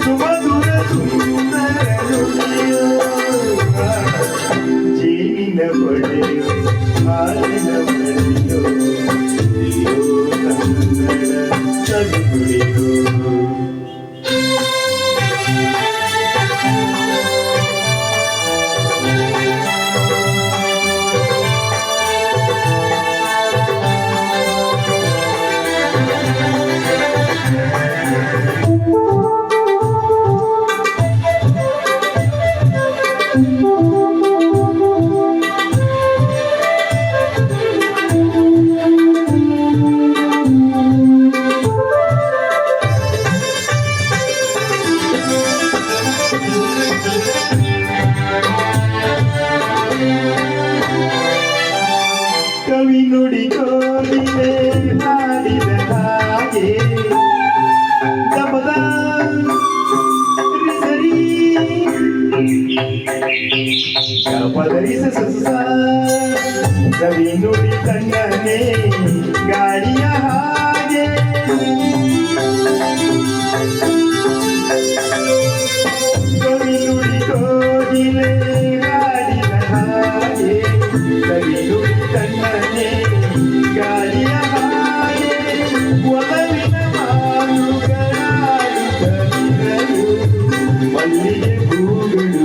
ಸುಮಧುರ ಸುಂದರ ನುಡಿಯೋ ಜೇನಿನ ಬಳೆಯೋ ಹಾಲಿನ ಬಳೆಯೋ ಕನ್ನಡ ಸವಿ ನುಡಿಯೋ ಕವಿ ನುಡಿ ಕೋಗಿಲೆ ಹಾಡಿದ ಹಾಗೆ ದಮದ ಸರಿ ಪದರಿಸ ಸಸ ಕವಿ ನುಡಿ ತಣ್ಣನೆ ಗಾಳಿಯ ಹಾಗೆ ಕವಿ ನುಡಿ ಕೋಗಿಲೆ ಹಾಡಿದ ಹಾಗೆ ಕವಿ ನುಡಿ ತಣ್ಣನೆ ಗಾಳಿಯ ಹಾಗೆ ಒಲವಿನ ಮಾತುಗಳಾಡುತ್ತಲಿರಲು ಮಲ್ಲಿಗೆ ಹೂಗಳು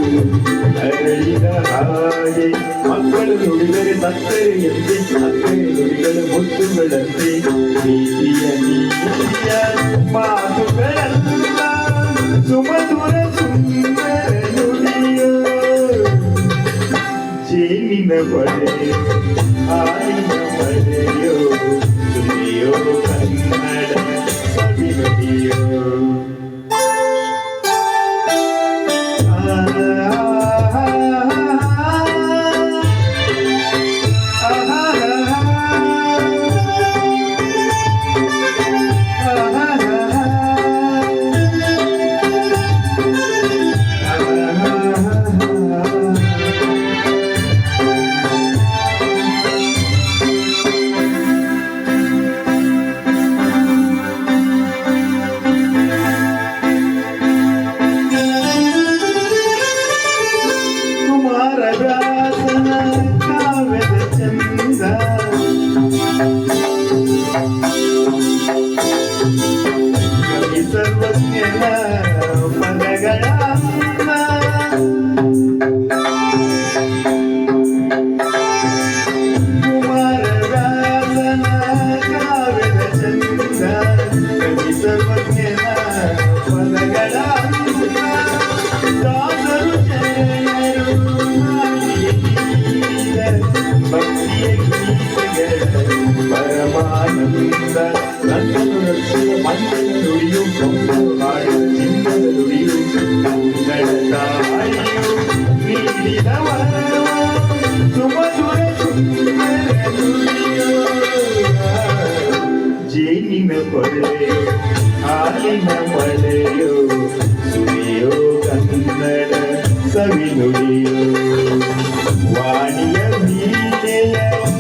ಅರಳಿದ ಹಾಗೆ ಮಕ್ಕಳು ನುಡಿದರೆ ಸಕ್ಕರೆ ಎಂತೆ ಸಕ್ಕರೆ ನುಡಿಗಳು ಮುತ್ತುಗಳಂತೆ ನೀತಿಯ ನೀತಿಯ ಮಾತುಗಳಲ್ಲ ಸುಮಧುರ ಸುಂದರ ನುಡಿಯೋ ಜೇನಿನ ಬಳೆಯೋ ಹಾಲಿನ ಬಳೆಯೋ ನುಡಿಯೋ ಕನ್ನಡ ಸವಿ ನುಡಿಯೋ ಕಾವ್ಯದ ಚಂದ ಕವಿ ಸರ್ವಜ್ಞನ ಪದಗಳ ಕುಮಾರವ್ಯಾಸನ ಕಾವ್ಯದ ಚಂದ ಕವಿ ಸರ್ವಜ್ಞನ ಪದಗಳ ದಾಸರು ಜಯರು ಭಕ್ತಿಯ ಗೀತೆಗಳ ಪರಮಾನಂದ ನನ್ನನ್ನು ರಕ್ಷಿಸುವ ಮಣ್ಣಿನ ನುಡಿಯು ಕೊಂಬು ಹಾಡು ಚಿನ್ನದ ನುಡಿಯು ಕನ್ನಡ ತಾಯಿಯು ನೀಡಿದ ವರವ ಸುಮಧುರ ಸುಂದರ ನುಡಿಯೋ ಜೇನಿನ ಬಳೆಯೋ ಹಾಲಿನ ಬಳೆಯೋ ಸುರಿಯೋ ಕನ್ನಡ ಸವಿ ನುಡಿಯೋ ವಾಣಿಯ ವೀಣೆಯ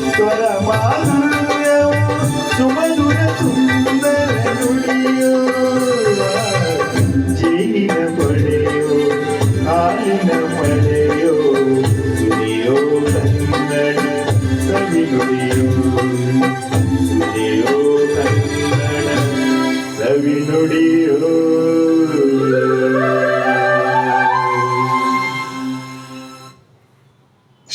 ಸ್ವರ ಮಾಧುರ್ಯೋ ಸುಮಧುರ ಸುಂದರ ನುಡಿಯೋ ಜೇನಿನ ಬಳೆಯೋ ಹಾಲಿನ ಬಳೆಯೋ ಸುರಿಯೋ ಕನ್ನಡ ಸವಿ ನುಡಿಯೋ ಸುರಿಯೋ ಕನ್ನಡ ಸವಿ ನುಡಿಯೋ